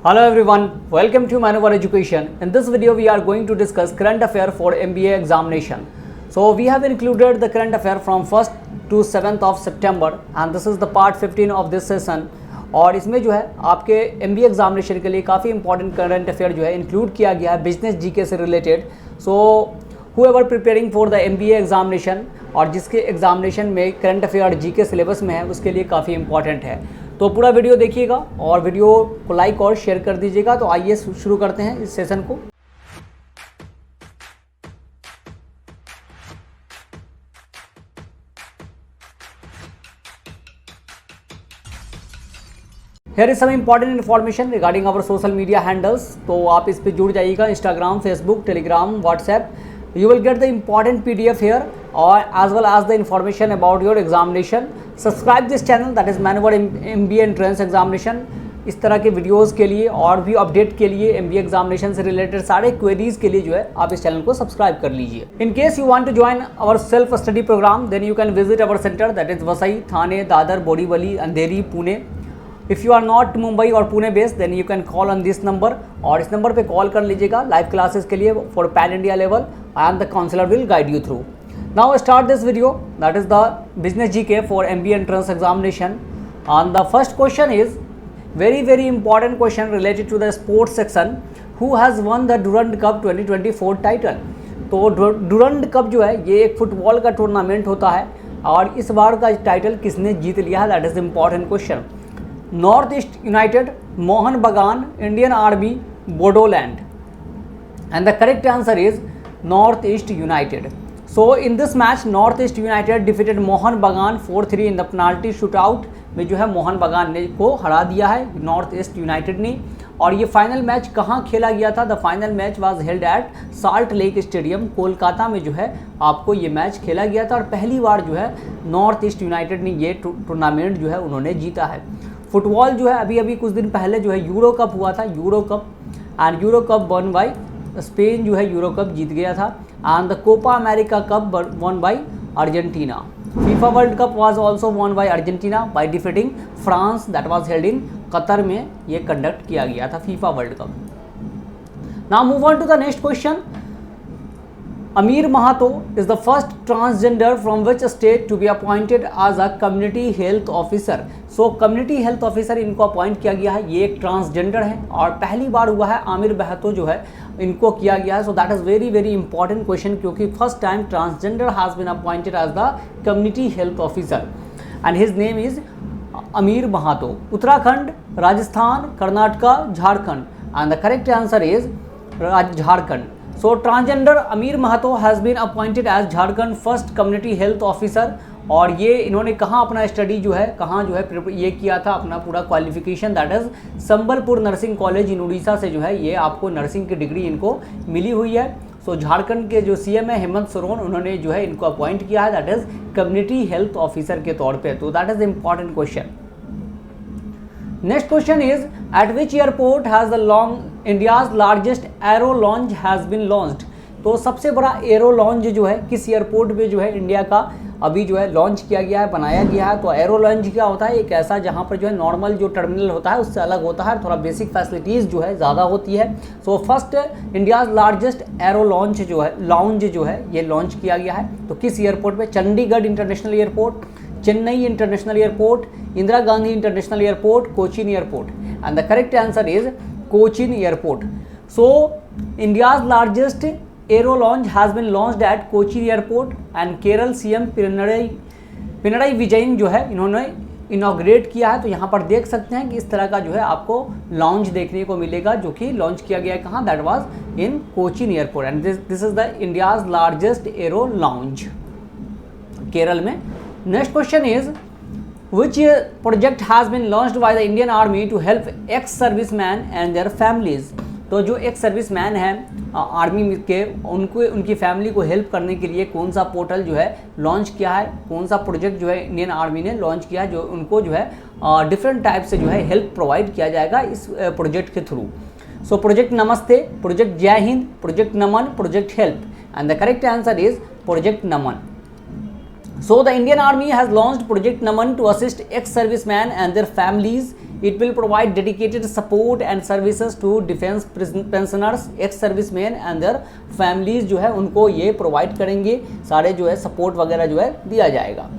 Hello everyone, welcome to Maneuver Education. In this video we are going to discuss current affair for MBA examination. So we have included the current affair from 1st to 7th of September and this is the part 15 of this session. और इसमें जो है आपके MBA examination के लिए काफ़ी important current affair जो है इंक्लूड किया गया है बिजनेस जीके से related. So whoever preparing for the MBA examination और जिसके एग्जामिनेशन में करंट अफेयर जीके सिलेबस में है उसके लिए काफ़ी इंपॉर्टेंट है. तो पूरा वीडियो देखिएगा और वीडियो को लाइक और शेयर कर दीजिएगा. तो आइए शुरू करते हैं इस सेशन को. Here is some important information regarding our social media handles. तो आप इस पे जुड़ जाइएगा, Instagram, Facebook, Telegram, WhatsApp. You will get the important PDF here or as well as the information about your examination. Subscribe this channel, that is Maneuver MBA Entrance Examination. इस तरह के videos के लिए और भी अपडेट के लिए MBA examination से रिलेटेड सारे क्वेरीज के लिए जो है आप इस चैनल को सब्सक्राइब कर लीजिए. In case you want to join our self study programme then you can visit our centre, that is Vasai, Thane, Dadar, Borivali, Andheri, Pune. If you are not Mumbai और Pune based then you can call on this number और इस number पे call कर लीजिएगा live classes के लिए for pan India level and the counsellor will guide you through. Now start this video, that is the business GK for MBA entrance examination. And the first question is very important question related to the sports section. Who has won the Durand Cup 2024 title? तो Durand cup जो है ये एक football का tournament होता है और इस बार का टाइटल किसने जीत लिया है, that is important question. North East United, Mohan Bagan, Indian Army, Bodoland. And the correct answer is North East United. So in this match North East United defeated Mohan Bagan 4-3 in the penalty shootout में जो है मोहन बगान ने को हरा दिया है नॉर्थ ईस्ट यूनाइटेड ने. और ये फाइनल मैच कहाँ खेला गया था? The final match was held at salt lake stadium, Kolkata में जो है आपको ये मैच खेला गया था और पहली बार जो है नॉर्थ ईस्ट यूनाइटेड ने ये टूर्नामेंट जो है उन्होंने जीता है. फुटबॉल जो है अभी कुछ दिन पहले जो है यूरो कप हुआ था, Euro Cup, and Euro Cup won by Spain जो है यूरो कप जीत गया था. And the Copa America cup won by Argentina. FIFA World Cup was also won by Argentina by defeating France, that was held in Qatar में ये conduct किया गया था FIFA World Cup. Now move on to the next question. Amir Mahato is the first transgender from which state to be appointed as a community health officer. So community health officer इनको appoint किया गया है, ये एक transgender है और पहली बार हुआ है आमिर महतो जो है इनको किया गया है. So that is very important question क्योंकि first time transgender has been appointed as the community health officer and his name is Amir Mahato. Uttarakhand, Rajasthan, Karnataka, Jharkhand. And the correct answer is Jharkhand. So transgender Amir Mahato has been appointed as Jharkhand first community health officer. और ये इन्होंने कहाँ अपना study जो है कहाँ जो है ये किया था अपना पूरा qualification, that is Sambalpur nursing college in Orissa से जो है ये आपको नर्सिंग की डिग्री इनको मिली हुई है. सो झारखंड के जो CM है हेमंत सोरेन, उन्होंने जो है इनको अपॉइंट किया है that is community health officer के तौर पे. तो that is important question. Next question is at which airport has the India's largest aero launch has been launched. तो सबसे बड़ा एरो लॉन्च जो है किस एयरपोर्ट पे जो है इंडिया का अभी जो है लॉन्च किया गया है, बनाया गया है. तो एरो लॉन्च क्या होता है? एक ऐसा जहाँ पर जो है नॉर्मल जो टर्मिनल होता है उससे अलग होता है, थोड़ा बेसिक फैसिलिटीज़ जो है ज़्यादा होती है. So first India's largest aero launch जो है लॉन्च जो है ये लॉन्च किया गया है. तो किस एयरपोर्ट पे? Chandigarh international airport, Chennai international airport, Indira Gandhi international airport, Cochin airport. And the correct answer is Cochin airport. So India's largest aero launch has been launched at Cochin airport and Kerala CM Pinarayi Vijayan जो है इन्होंने इनॉग्रेट किया है. तो यहाँ पर देख सकते हैं कि इस तरह का जो है आपको लॉन्च देखने को मिलेगा जो कि लॉन्च किया गया है कहाँ? That was in Cochin airport and this is the India's largest aero launch Kerala में. Next question is which project has been launched by the Indian Army to help ex-servicemen and their families. तो जो ex serviceman हैं army के उनकी family को help करने के लिए कौन सा पोर्टल जो है लॉन्च किया है, कौन सा प्रोजेक्ट जो है इंडियन आर्मी ने लॉन्च किया है जो उनको जो है डिफरेंट टाइप से जो है हेल्प प्रोवाइड किया जाएगा इस प्रोजेक्ट के थ्रू. सो प्रोजेक्ट नमस्ते, प्रोजेक्ट जय Hind, project Naman, project help. And the correct answer is project Naman. So the Indian Army has launched Project Naman to assist ex-servicemen and their families. It will provide dedicated support and services to defense pensioners, ex-servicemen and their families जो है उनको ये provide करेंगे, सारे जो है support वगैरह जो है दिया जाएगा.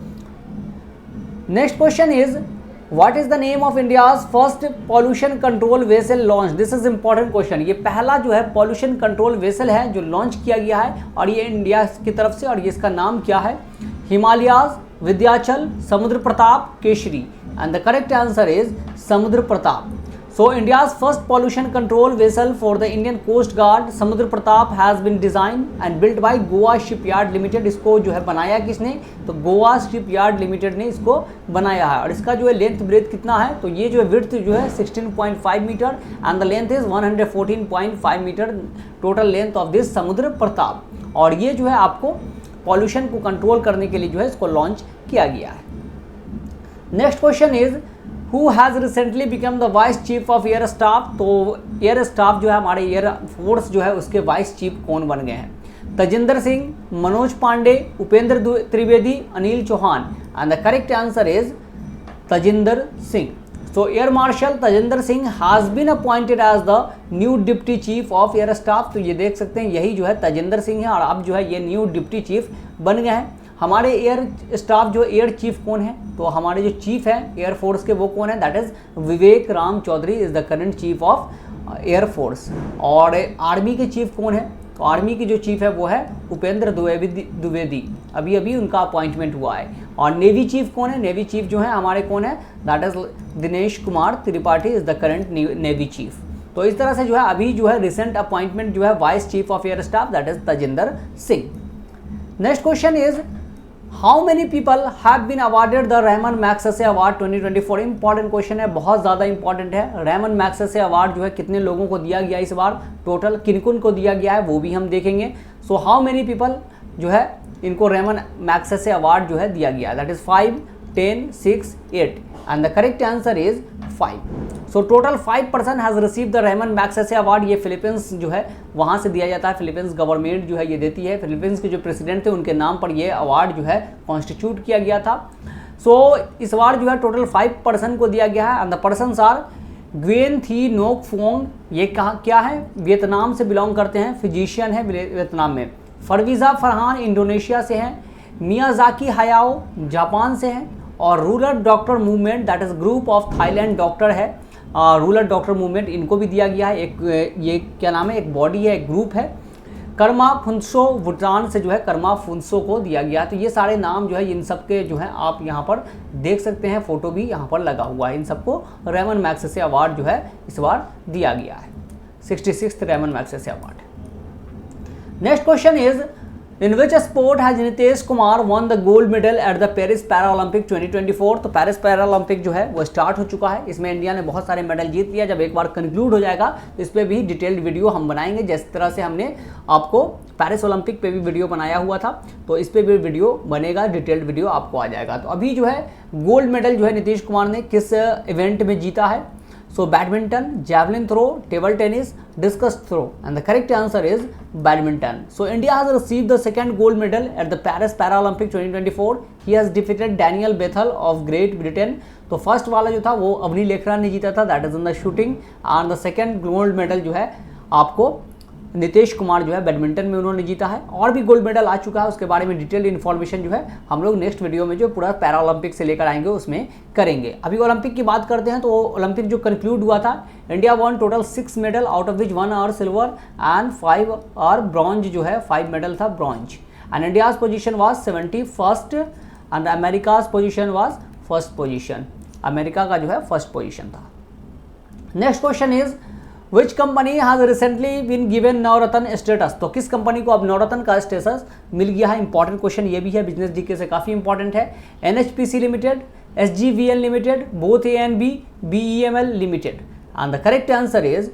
Next question is what is the name of India's first pollution control vessel launch. This is important question. ये पहला जो है पॉल्यूशन कंट्रोल वेसल है जो लॉन्च किया गया है और ये इंडिया की तरफ से, और ये इसका नाम क्या है? Himalayas, Vindhyachal, Samudra Pratap, Keshari. And the correct answer is Samudra Pratap. So India's first pollution control vessel for the Indian Coast Guard Samudra Pratap has been designed and built by Goa Shipyard Limited. इसको जो है बनाया किसने? तो गोवा शिपयार्ड लिमिटेड ने इसको बनाया है. और इसका जो है लेंथ ब्रेथ कितना है? तो ये जो है विड्थ जो है 16.5 metre and the length is 114.5 metre total length of this Samudra Pratap. और ये जो है आपको पॉल्यूशन को कंट्रोल करने के लिए जो है इसको लॉन्च किया गया है. Next question is who has recently become the vice chief of air staff. तो एयर स्टाफ जो है हमारे एयर फोर्स जो है उसके वाइस चीफ कौन बन गए हैं? Tajinder Singh, Manoj Pande, Upendra Trivedi, Anil Chauhan. And the correct answer is Tajinder Singh. So Air Marshal Tajinder Singh has been appointed as the new Deputy Chief of Air Staff. तो ये देख सकते हैं यही जो है तजिंदर सिंह है और अब जो है ये न्यू डिप्टी चीफ बन गए हैं. हमारे एयर स्टाफ जो एयर चीफ कौन है? तो हमारे जो चीफ है एयर फोर्स के वो कौन है? That is Vivek Ram Chaudhari is the current chief of air force. और आर्मी के चीफ कौन है? तो आर्मी की जो चीफ है वो है उपेंद्र द्विवेदी. अभी अभी उनका अपॉइंटमेंट हुआ है. और नेवी चीफ कौन है? नेवी चीफ जो है हमारे कौन है? That is Dinesh Kumar Tripathi is the current navy chief. तो इस तरह से जो है अभी जो है रिसेंट अपॉइंटमेंट जो है vice chief of air staff that is Tajinder Singh. Next question is how many people have been awarded the Ramon Magsaysay award 2024. Important question है, बहुत ज़्यादा इंपॉर्टेंट है. रहमान मैग्सेसे अवार्ड जो है कितने लोगों को दिया गया इस बार, टोटल किन किन को दिया गया है वो भी हम देखेंगे. सो हाउ मेनी पीपल जो है इनको रहमान मैग्सेसे अवार्ड जो है दिया गया है? That is 5, 10, 6, 8 and the correct answer is 5. So total 5 person has receive the Ramon Magsaysay award. ये फिलीपींस जो है वहाँ से दिया जाता है. फिलीपींस गवर्नमेंट जो है ये देती है. फिलीपींस के जो प्रेसिडेंट थे उनके नाम पर ये अवार्ड जो है कॉन्स्टिट्यूट किया गया था. सो इस बार जो है टोटल 5 पर्सन को दिया गया है and the persons are Nguyen Thi Ngoc Phong. ये कहाँ क्या है? वियतनाम से बिलोंग करते हैं, फिजिशियन है वियतनाम में. फरवीज़ा फरहान इंडोनेशिया से हैं. मियाजाकी हयाओ जापान से हैं. और rural doctor movement that is group of Thailand doctor है. रूरल डॉक्टर मूवमेंट इनको भी दिया गया है. एक ये क्या नाम है? एक बॉडी है, एक ग्रुप है. कर्मा फुनसो भूटान से जो है कर्मा फुनसो को दिया गया है. तो ये सारे नाम जो है इन सब के जो है आप यहाँ पर देख सकते हैं. फोटो भी यहाँ पर लगा हुआ है. इन सबको रहमान मैग्सेसे अवार्ड जो है इस बार दिया गया है. 66th Rahman Magsaysay award. Next question is in which sport has Nitish Kumar one the gold medal at the Paris Para Olympic 2024. तो पेरिस पैरा ओलंपिक जो है वो स्टार्ट हो चुका है. इसमें इंडिया ने बहुत सारे मेडल जीत लिया. जब एक बार कंक्लूड हो जाएगा तो इस पर भी डिटेल्ड वीडियो हम बनाएंगे. जिस तरह से हमने आपको पेरिस ओलंपिक पे भी वीडियो बनाया हुआ था तो इस पर भी वीडियो बनेगा, डिटेल्ड वीडियो आपको आ जाएगा. तो अभी जो है गोल्ड मेडल जो है नीतीश कुमार ने किस इवेंट में जीता है? So badminton, javelin throw, table tennis, discus throw and the correct answer is badminton. So India has received the second gold medal at the Paris Para Olympic 2024. He has defeated Daniel Bethell of Great Britain. तो first वाला जो था वो अवनी लेखरा ने जीता था that is in the shooting. And the second gold medal जो है आपको नीतीश कुमार जो है बैडमिंटन में उन्होंने जीता है. और भी गोल्ड मेडल आ चुका है, उसके बारे में डिटेल इन्फॉर्मेशन जो है हम लोग नेक्स्ट वीडियो में जो पूरा पैरा ओलंपिक से लेकर आएंगे उसमें करेंगे. अभी ओलंपिक की बात करते हैं. तो ओलंपिक जो कंक्लूड हुआ था India won total 6 medal out of which 1 are silver and 5 are bronze. जो है 5 मेडल था bronze. And India's position was 71st and America's position was first position. America का जो है फर्स्ट पोजीशन था. Next question is which company has recently been given Navratna status. तो किस company को अब नवरत्न का स्टेटस मिल गया है? इंपॉर्टेंट क्वेश्चन ये भी है, बिजनेस जीके से काफ़ी इंपॉर्टेंट है. NHPC limited, SGVN limited, both A and B, BEML limited. And the correct answer is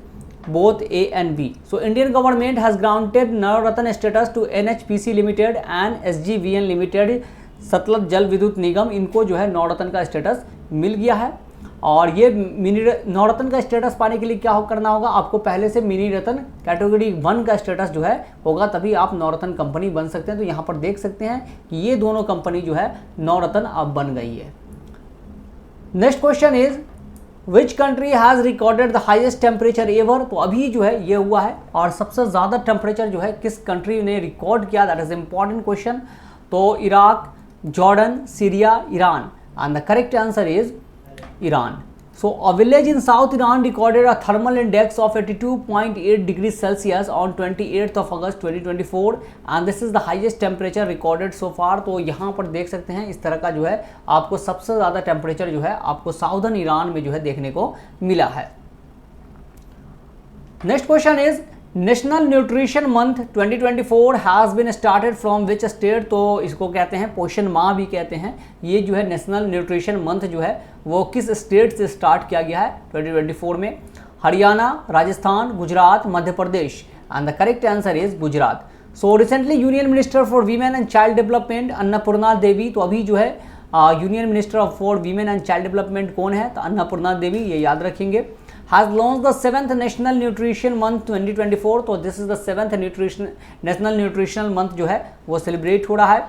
both A and B. So Indian government has granted Navratna status to NHPC limited and SGVN limited. Sutlej जल विद्युत निगम इनको जो है नवरत्न का status मिल गया है. और ये मिनी नवरत्न का स्टेटस पाने के लिए क्या करना होगा, आपको पहले से मिनी रत्न कैटेगरी 1 का स्टेटस जो है होगा, तभी आप नवरत्न कंपनी बन सकते हैं। तो यहाँ पर देख सकते हैं कि ये दोनों कंपनी जो है नवरत्न अब बन गई है। Next question is which country has recorded the highest temperature ever. तो अभी जो है ये हुआ है और सबसे ज़्यादा टेम्परेचर जो है किस कंट्री ने रिकॉर्ड किया, दैट इज इंपॉर्टेंट क्वेश्चन। तो Iraq, Jordan, Syria, Iran, and the correct answer is Iran. So a village in South Iran recorded a thermal index of 82.8 degrees Celsius on 28th of August 2024 and this is the highest temperature recorded so far. तो यहाँ पर देख सकते हैं इस तरह का जो है आपको सबसे ज़्यादा टेम्परेचर जो है आपको साउदर्न ईरान में जो है देखने को मिला है। Next question is national nutrition month 2024 has been started from which state. तो इसको कहते हैं पोषण माह भी कहते हैं। ये जो है नेशनल न्यूट्रिशन मंथ जो है वो किस स्टेट से स्टार्ट किया गया है 2024 में? Haryana, Rajasthan, Gujarat, Madhya Pradesh, and the correct answer is Gujarat. So recently union minister for women and child development Annapurna Devi, तो अभी जो है union minister for women and child development कौन है? तो अन्नपूर्णा देवी, ये याद रखेंगे। has launched the 7th National Nutrition Month 2024। तो this is the 7th national nutritional month जो है वो सेलिब्रेट हो रहा है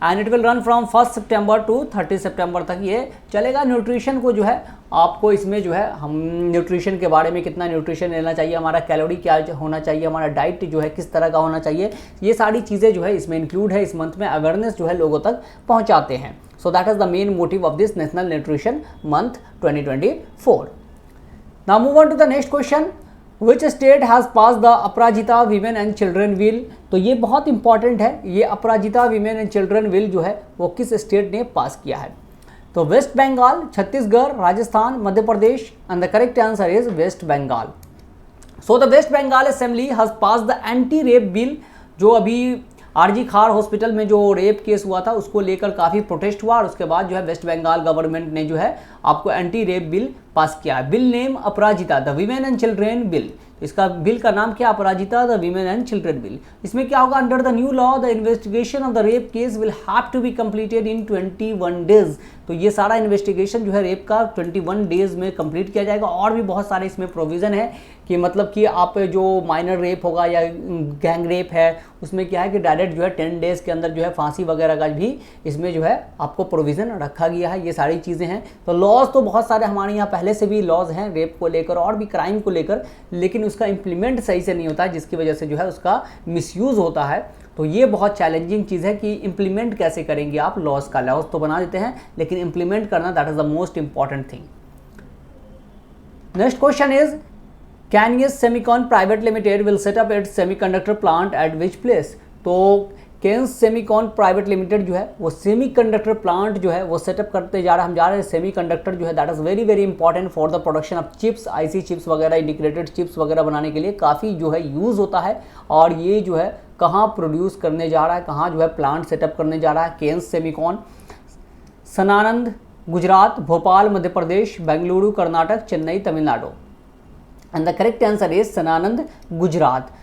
and it will run from 1 सितंबर टू 30 सितंबर तक ये चलेगा। न्यूट्रिशन को जो है आपको इसमें जो है हम न्यूट्रिशन के बारे में कितना न्यूट्रिशन लेना चाहिए, हमारा कैलोरी क्या होना चाहिए, हमारा डाइट जो है किस तरह का होना चाहिए, ये सारी चीज़ें जो है इसमें इंक्लूड है। इस मंथ में अवेयरनेस जो है लोगों तक पहुँचाते हैं। सो that is the main motive of this national nutrition month 2024। Now move on to the next question. Which state has passed the Aparajita women and children bill. तो ये बहुत इंपॉर्टेंट है, ये अपराजिता वीमेन एंड चिल्ड्रन बिल जो है वो किस state ने पास किया है? तो West Bengal, Chhattisgarh, Rajasthan, Madhya Pradesh, and the correct answer is West Bengal. So the West Bengal assembly has pass the anti rape bill. जो अभी आरजी खार हॉस्पिटल में जो रेप केस हुआ था उसको लेकर काफ़ी प्रोटेस्ट हुआ और उसके बाद जो है वेस्ट बंगाल गवर्नमेंट ने जो है आपको एंटी रेप बिल पास किया है। Bill name Aparajita the women and children bill. इसका बिल का नाम क्या? Aparajita the women and children bill. इसमें क्या होगा? Under the new law the investigation of the rape case will have to be completed in 21 days. तो ये सारा इन्वेस्टिगेशन जो है रेप का 21 डेज में कंप्लीट किया जाएगा। और भी बहुत सारे इसमें प्रोविज़न है कि मतलब कि आप जो माइनर रेप होगा या गैंग रेप है उसमें क्या है कि डायरेक्ट जो है 10 डेज के अंदर जो है फांसी वगैरह का भी इसमें जो है आपको प्रोविज़न रखा गया है। ये सारी चीज़ें हैं। तो लॉज तो बहुत सारे हमारे यहाँ पहले से भी लॉज हैं रेप को लेकर और भी क्राइम को लेकर, लेकिन उसका इम्प्लीमेंट सही से नहीं होता है जिसकी वजह से जो है उसका मिसयूज़ होता है। तो ये बहुत चैलेंजिंग चीज़ है कि इम्प्लीमेंट कैसे करेंगे आप लॉज का। लॉज तो बना देते हैं लेकिन इम्प्लीमेंट करना that is the most important thing. Next question is Kaynes Semicon Private Limited will set up its semiconductor plant at which place. तो केन्स सेमिकॉन प्राइवेट लिमिटेड जो है वो सेमीकंडक्टर प्लांट जो है वो सेटअप करते जा रहा है। हम जा रहे हैं सेमीकंडक्टर जो है that is very very important for the production of chips, IC chips वगैरह, इंटीग्रेटेड चिप्स वगैरह बनाने के लिए काफ़ी जो है यूज़ होता है। और ये जो है कहाँ प्रोड्यूस करने जा रहा है, कहाँ जो है प्लांट सेटअप करने जा रहा है? Kaynes Semicon, Sanand Gujarat, Bhopal Madhya Pradesh, Bengaluru Karnataka, Chennai Tamil Nadu, and the correct answer is Sanand Gujarat.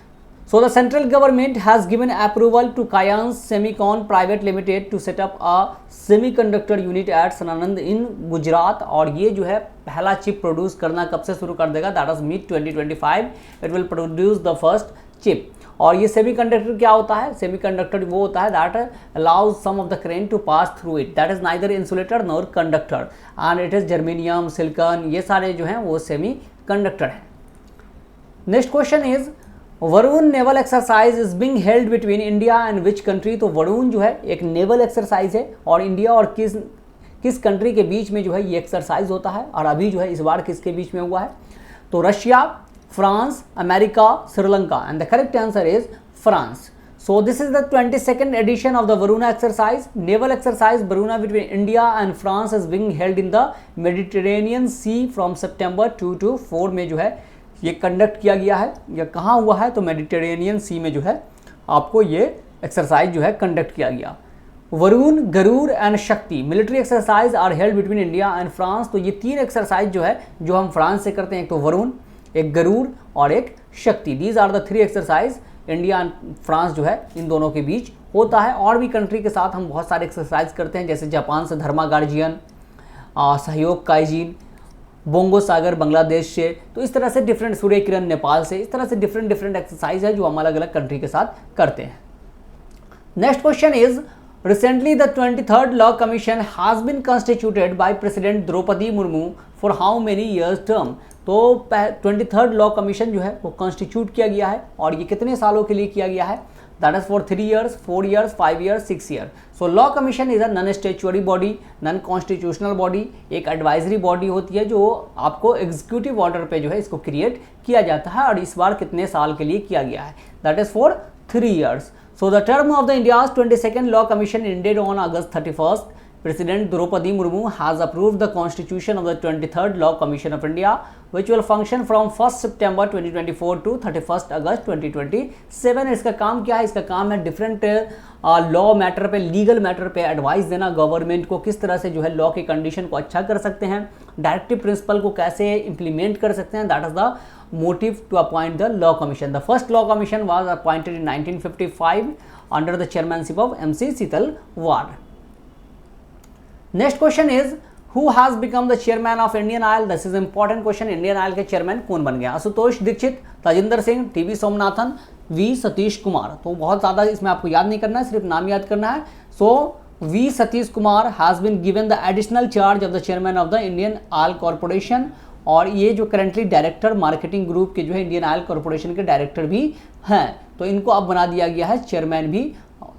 So the central government has given approval to Kayans Semicon Private Limited to set up a semiconductor unit at Sanand in Gujarat। और ये जो है पहला चिप प्रोड्यूस करना कब से शुरू कर देगा? That is mid 2025 it will produce the first chip. और ये सेमीकंडक्टर क्या होता है? सेमीकंडक्टर वो होता है that allows some of the current to pass through it, that is neither insulator nor conductor and it is germanium, silicon, ये सारे जो हैं वो सेमी कंडक्टर हैं। Next question is Varun naval exercise is being held between India and which country. तो वरुण जो है एक नेवल एक्सरसाइज है और इंडिया और किस कंट्री के बीच में जो है ये एक्सरसाइज होता है और अभी जो है इस बार किसके बीच में हुआ है? तो Russia, France, America, Sri Lanka, and the correct answer is France. So this is the 22nd edition of the Varuna exercise. Naval exercise Varuna between India and France is being held in the Mediterranean Sea from September 2 to 4 में जो है ये conduct किया गया है। या कहाँ हुआ है? तो मेडिटेरेनियन सी में जो है आपको ये एक्सरसाइज जो है कंडक्ट किया गया। Varun, Garuda and Shakti military exercise are held between India and France. तो ये तीन एक्सरसाइज जो है जो हम फ्रांस से करते हैं, एक तो वरुण, एक गरुड़ और एक Shakti. These are the 3 exercise India and France जो है इन दोनों के बीच होता है। और भी कंट्री के साथ हम बहुत सारे एक्सरसाइज करते हैं जैसे जापान से धर्मा गार्जियन, सहयोग काइजिन, बोंगो सागर बांग्लादेश से, तो इस तरह से डिफरेंट, सूर्य किरण नेपाल से, इस तरह से डिफरेंट एक्सरसाइज है जो हम अलग अलग कंट्री के साथ करते हैं। Next question is recently the 23rd law commission has been constituted by president Droupadi Murmu for how many years term। तो 23rd लॉ कमीशन जो है वो कॉन्स्टिट्यूट किया गया है और ये कितने सालों के लिए किया गया है, that is for 3 years, 4 years, 5 years, 6 years। So law commission is a non statutory body, non constitutional body, एक एडवाइजरी बॉडी होती है जो आपको एग्जीक्यूटिव ऑर्डर पे जो है इसको क्रिएट किया जाता है और इस बार कितने साल के लिए किया गया है, that is for 3 years। So the term of the India's 22nd Law Commission ended on August 31st. President Draupadi Murmu has approved the constitution of the 23rd Law Commission of India, which will function from 1st September 2024 to 31st August 2027। इसका काम क्या है, इसका काम है different law matter पे, legal matter पे advice देना गवर्नमेंट को, किस तरह से जो है लॉ की कंडीशन को अच्छा कर सकते हैं, डायरेक्टिव प्रिंसिपल को कैसे इंप्लीमेंट कर सकते हैं। That is the motive to appoint the law commission। The first law commission was appointed in 1955 under the chairmanship of MC Sitalwar। Next question is who has become the chairman of Indian Oil। this is important question। Indian Oil के chairman कौन बन गया, Ashutosh Dixit, Tajinder Singh, TV Somanathan, we Satish Kumar. तो बहुत ज़्यादा इसमें आपको याद नहीं करना है, सिर्फ नाम याद करना है। So V Satish Kumar has been given the additional charge of the chairman of the Indian Oil Corporation, और ये जो करंटली डायरेक्टर मार्केटिंग ग्रुप के जो है इंडियन ऑयल कॉरपोरेशन के डायरेक्टर भी हैं, तो इनको अब बना दिया गया है चेयरमैन भी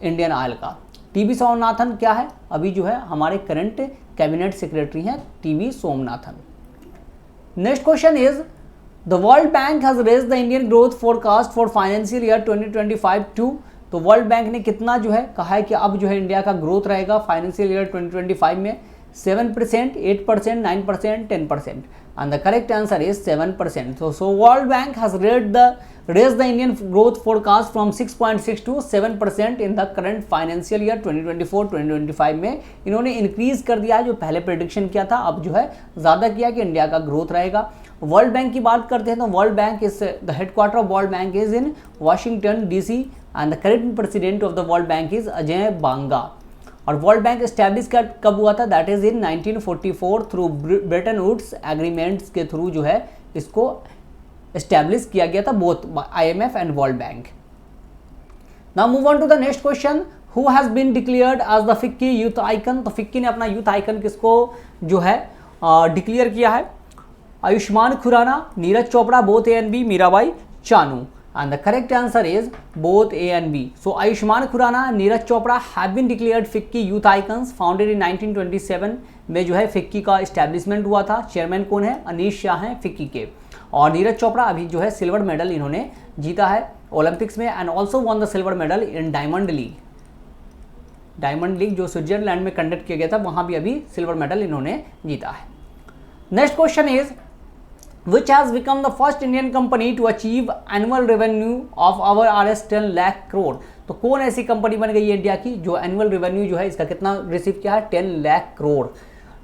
इंडियन ऑयल का। टीवी सोमनाथन क्या है, अभी जो है हमारे करंट कैबिनेट सेक्रेटरी हैं TV Somanathan. Next question is the World bank has raised the Indian growth forecast for financial year 2025-2। तो वर्ल्ड बैंक ने कितना जो है कहा है कि अब जो है इंडिया का ग्रोथ रहेगा फाइनेंशियल ईयर 2025 में 7%, 8%, 9%, 10%, and the correct answer is 7%। So World Bank has raised the Indian growth forecast from 6.6 to 7% in the current financial year 2024-2025 में इन्होंने इंक्रीज कर दिया है, जो पहले प्रेडिक्शन किया था अब जो है ज़्यादा किया कि इंडिया का ग्रोथ रहेगा। वर्ल्ड बैंक की बात करते हैं तो World Bank is the headquarter of World Bank is in Washington DC and the current president of the World Bank is Ajay Banga. और वर्ल्ड बैंक एस्टैब्लिश कब हुआ था, that is in 1944 through Bretton Woods agreements के through जो है इसको establish किया गया था, both IMF and World Bank. Now move on to the next question, who has been declared as the FICCI youth icon. तो फिक्की ने अपना यूथ आइकन किसको जो है डिक्लेयर किया है, Ayushmann Khurrana, Neeraj Chopra, both A and B, Mirabai Chanu. And the correct answer is both A and B। So Ayushman Khurrana, Neeraj Chopra have been declared FICCI youth icons founded in 1927 में जो है FICCI का establishment हुआ था। चेयरमैन कौन है, अनीश शाह हैं FICCI के। और नीरज चोपड़ा अभी जो है सिल्वर मेडल इन्होंने जीता है ओलंपिक्स में and also one the silver medal in diamond league जो स्विट्जरलैंड में कंडक्ट किया गया था, वहाँ भी अभी सिल्वर मेडल इन्होंने जीता है। Next question is which has become the first Indian company to achieve annual revenue of our RS 10 lakh crore। तो कौन ऐसी कंपनी बन गई है इंडिया की जो एनुअल रेवेन्यू जो है इसका कितना रिसीव किया है, 10 lakh crore.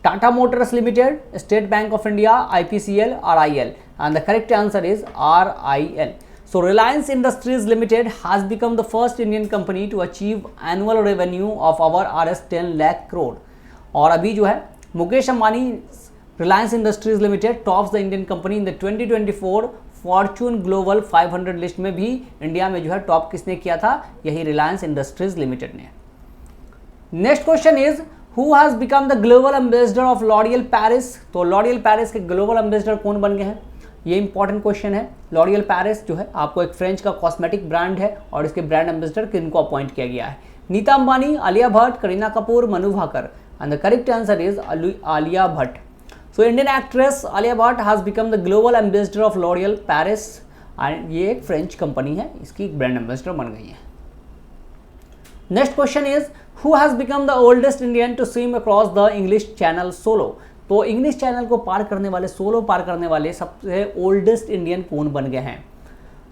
Tata Motors limited, state bank of India, IPCL, RIL, and the correct answer is RIL। So Reliance Industries Limited has become the first Indian company to achieve annual revenue of our RS 10 lakh crore। और अभी जो है Mukesh Ambani Reliance industries limited tops the Indian company in the 2024 Fortune global 500 list में भी India में जो है top किसने किया था, यही रिलायंस इंडस्ट्रीज लिमिटेड ने। Next question is who has become the global ambassador of L'Oreal Paris. तो लॉरियल पेरिस के ग्लोबल एम्बेसडर कौन बन गए हैं, ये इंपॉर्टेंट क्वेश्चन है। लॉरियल पेरिस जो है आपको एक फ्रेंच का कॉस्मेटिक ब्रांड है और इसके ब्रांड एम्बेसडर किनको अपॉइंट किया गया है, Nita Ambani, Alia Bhatt, Kareena Kapoor, Manu Bhaker, and the correct answer is Alia Bhatt. So Indian actress Alia Bhatt has become the global ambassador of L'Oreal Paris and ये एक फ्रेंच कंपनी है, इसकी ब्रांड एम्बेसडर बन गई है। Next question is who has become the oldest Indian to swim across the English Channel solo. तो English Channel को पार करने वाले, सोलो पार करने वाले सबसे ओल्डेस्ट इंडियन कौन बन गए हैं,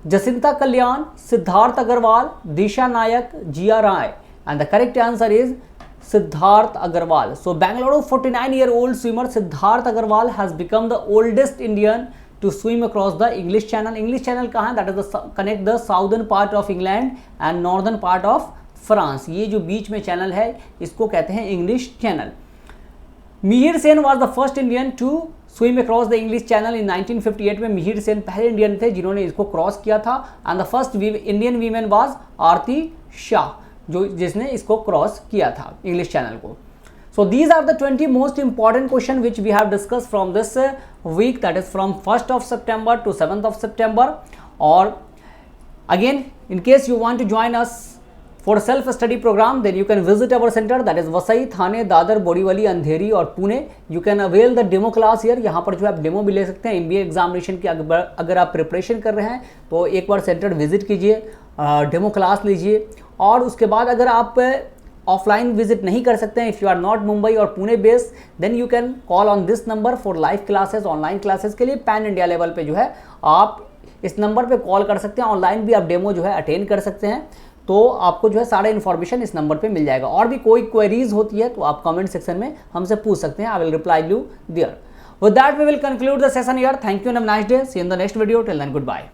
Jacinta Kalyan, Siddharth Agarwal, Disha Nayak, Jiya Rai, and the correct answer is Siddharth Agarwal। So Bangalore 49-year-old swimmer Siddharth Agarwal has become the oldest Indian to swim across the English Channel। English Channel कहाँ है, that is the connect the southern part of England and northern part of France। ये जो बीच में channel है इसको कहते हैं English channel. Mihir Sen was the first Indian to swim across the English channel in 1958 में मिहिर सेन पहले इंडियन थे जिन्होंने इसको क्रॉस किया था। And the first Indian women was Aarti Shah, जो जिसने इसको क्रॉस किया था इंग्लिश चैनल को। So these are the 20 most important question which we have discussed from this week, that is from 1st of September to 7th of September. Or again, in case you want to join us for self study program, then you can visit our center, that is Vasai, Thane, Dadar, Borivali, Andheri और Pune. You can avail the demo class here. यहाँ पर जो आप demo भी ले सकते हैं। MBA examination की अगर आप प्रिपरेशन कर रहे हैं तो एक बार सेंटर विजिट कीजिए, डेमो क्लास लीजिए। और उसके बाद अगर आप ऑफलाइन विजिट नहीं कर सकते हैं, if you are not Mumbai और Pune based, then you can call on this number for live classes. Online classes के लिए पैन इंडिया लेवल पे जो है आप इस नंबर पे कॉल कर सकते हैं। ऑनलाइन भी आप डेमो जो है अटेंड कर सकते हैं, तो आपको जो है सारा इन्फॉर्मेशन इस नंबर पे मिल जाएगा। और भी कोई क्वेरीज होती है तो आप कमेंट सेक्शन में हमसे पूछ सकते हैं। I will reply you there. With that we will conclude the session here. Thank you and have a nice day. See you in the next video. Till then good bye.